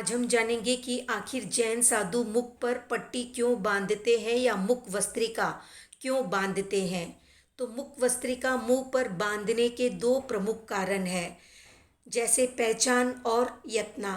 आज हम जानेंगे कि आखिर जैन साधु मुख पर पट्टी क्यों बांधते हैं या मुख वस्त्रिका क्यों बांधते हैं। तो मुख वस्त्रिका मुंह पर बांधने के दो प्रमुख कारण हैं, जैसे पहचान और यत्ना।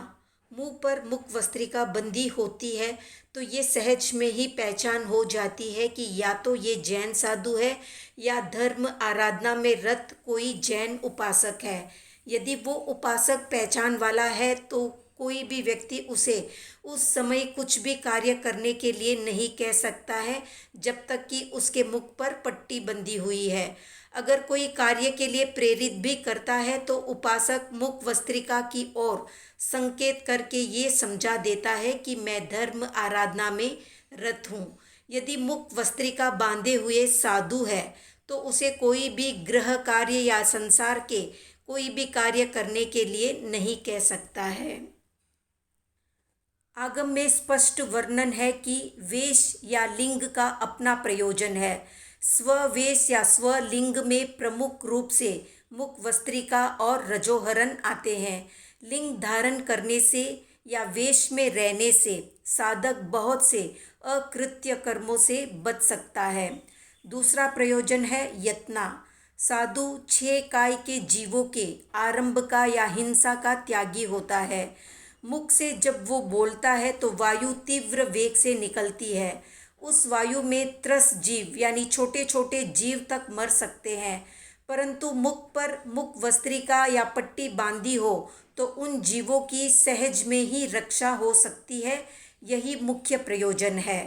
मुंह पर मुख वस्त्रिका बंधी होती है तो ये सहज में ही पहचान हो जाती है कि या तो ये जैन साधु है या धर्म आराधना में रत कोई जैन उपासक है। यदि वो उपासक पहचान वाला है तो कोई भी व्यक्ति उसे उस समय कुछ भी कार्य करने के लिए नहीं कह सकता है जब तक कि उसके मुख पर पट्टी बंधी हुई है। अगर कोई कार्य के लिए प्रेरित भी करता है तो उपासक मुख वस्त्रिका की ओर संकेत करके ये समझा देता है कि मैं धर्म आराधना में रत हूँ। यदि मुख वस्त्रिका बांधे हुए साधु है तो उसे कोई भी गृह कार्य या संसार के कोई भी कार्य करने के लिए नहीं कह सकता है। आगम में स्पष्ट वर्णन है कि वेश या लिंग का अपना प्रयोजन है। स्ववेश या स्वलिंग में प्रमुख रूप से मुख वस्त्रिका और रजोहरण आते हैं। लिंग धारण करने से या वेश में रहने से साधक बहुत से अकृत्य कर्मों से बच सकता है। दूसरा प्रयोजन है यत्ना। साधु 6 काय के जीवों के आरंभ का या हिंसा का त्यागी होता है। मुख से जब वो बोलता है तो वायु तीव्र वेग से निकलती है। उस वायु में त्रस जीव यानी छोटे छोटे जीव तक मर सकते हैं, परंतु मुख पर मुख वस्त्रिका या पट्टी बांधी हो तो उन जीवों की सहज में ही रक्षा हो सकती है। यही मुख्य प्रयोजन है।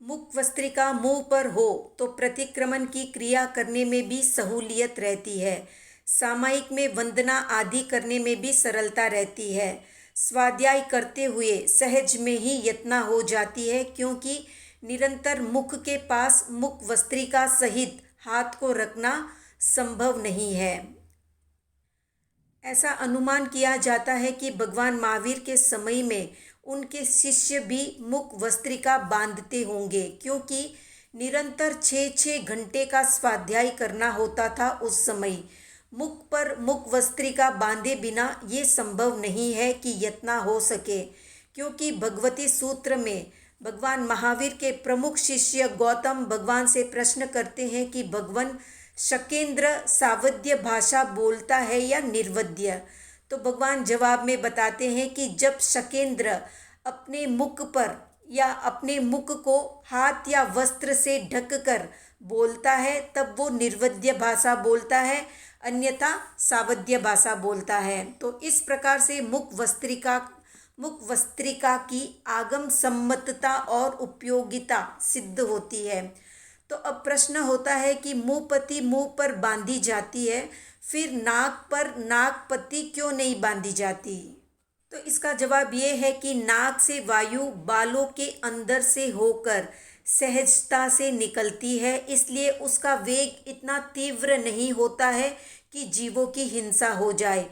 मुख वस्त्रिका मुंह पर हो तो प्रतिक्रमण की क्रिया करने में भी सहूलियत रहती है। सामायिक में वंदना आदि करने में भी सरलता रहती है। स्वाध्याय करते हुए सहज में ही यत्ना हो जाती है, क्योंकि निरंतर मुख के पास मुख वस्त्रिका सहित हाथ को रखना संभव नहीं है। ऐसा अनुमान किया जाता है कि भगवान महावीर के समय में उनके शिष्य भी मुख वस्त्रिका बांधते होंगे, क्योंकि निरंतर 6-6 घंटे का स्वाध्याय करना होता था उस समय। मुख पर मुख वस्त्रिका बांधे बिना ये संभव नहीं है कि यत्ना हो सके, क्योंकि भगवती सूत्र में भगवान महावीर के प्रमुख शिष्य गौतम भगवान से प्रश्न करते हैं कि भगवान शकेंद्र सावध्य भाषा बोलता है या निर्वध्य। तो भगवान जवाब में बताते हैं कि जब शकेंद्र अपने मुख पर या अपने मुख को हाथ या वस्त्र से ढककर बोलता है तब वो निर्वध्य भाषा बोलता है, अन्यथा सावध्य भाषा बोलता है। तो इस प्रकार से मुख वस्त्रिका की आगम सम्मतता और उपयोगिता सिद्ध होती है। तो अब प्रश्न होता है कि मुंहपत्ती मुंह पर बांधी जाती है, फिर नाक पर नाकपट्टी क्यों नहीं बांधी जाती। तो इसका जवाब ये है कि नाक से वायु बालों के अंदर से होकर सहजता से निकलती है, इसलिए उसका वेग इतना तीव्र नहीं होता है कि जीवों की हिंसा हो जाए।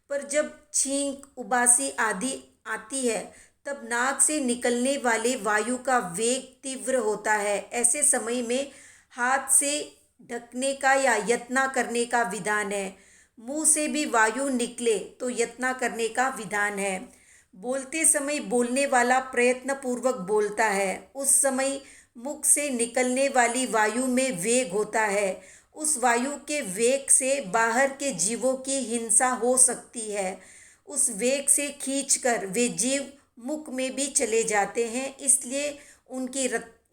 पर जब छींक उबासी आदि आती है तब नाक से निकलने वाले वायु का वेग तीव्र होता है। ऐसे समय में हाथ से ढकने का या यत्ना करने का विधान है। मुंह से भी वायु निकले तो यत्ना करने का विधान है। बोलते समय बोलने वाला प्रयत्न पूर्वक बोलता है, उस समय मुख से निकलने वाली वायु में वेग होता है। उस वायु के वेग से बाहर के जीवों की हिंसा हो सकती है। उस वेग से खींचकर वे जीव मुख में भी चले जाते हैं, इसलिए उनकी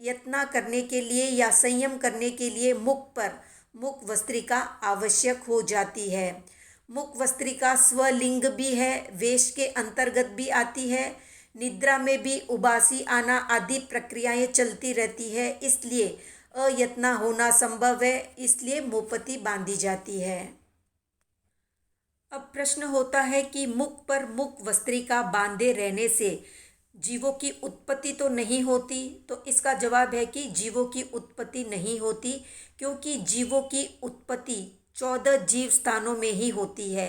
यत्ना करने के लिए या संयम करने के लिए मुख पर मुख वस्त्रिका आवश्यक हो जाती है। मुख वस्त्रिका स्वलिंग भी है, वेश के अंतर्गत भी आती है। निद्रा में भी उबासी आना आदि प्रक्रियाएं चलती रहती है, इसलिए अयत्ना होना संभव है, इसलिए मुंहपत्ती बांधी जाती है। अब प्रश्न होता है कि मुख पर मुख वस्त्रिका बांधे रहने से जीवों की उत्पत्ति तो नहीं होती। तो इसका जवाब है कि जीवों की उत्पत्ति नहीं होती, क्योंकि जीवों की उत्पत्ति 14 जीव स्थानों में ही होती है।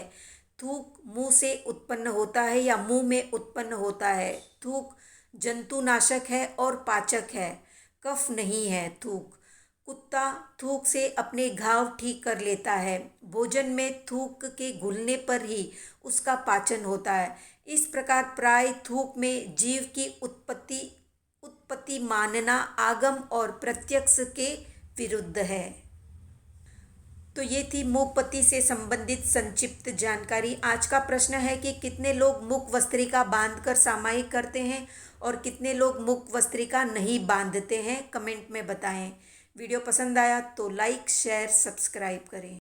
थूक मुंह से उत्पन्न होता है या मुंह में उत्पन्न होता है। थूक जंतुनाशक है और पाचक है, कफ नहीं है। थूक कुत्ता थूक से अपने घाव ठीक कर लेता है। भोजन में थूक के घुलने पर ही उसका पाचन होता है। इस प्रकार प्राय थूक में जीव की उत्पत्ति मानना आगम और प्रत्यक्ष के विरुद्ध है। तो ये थी मुखपत्ति से संबंधित संक्षिप्त जानकारी। आज का प्रश्न है कि कितने लोग मुख वस्त्रिका बांधकर सामायिक करते हैं और कितने लोग मुख वस्त्रिका नहीं बांधते हैं, कमेंट में बताएं। वीडियो पसंद आया तो लाइक, शेयर, सब्सक्राइब करें।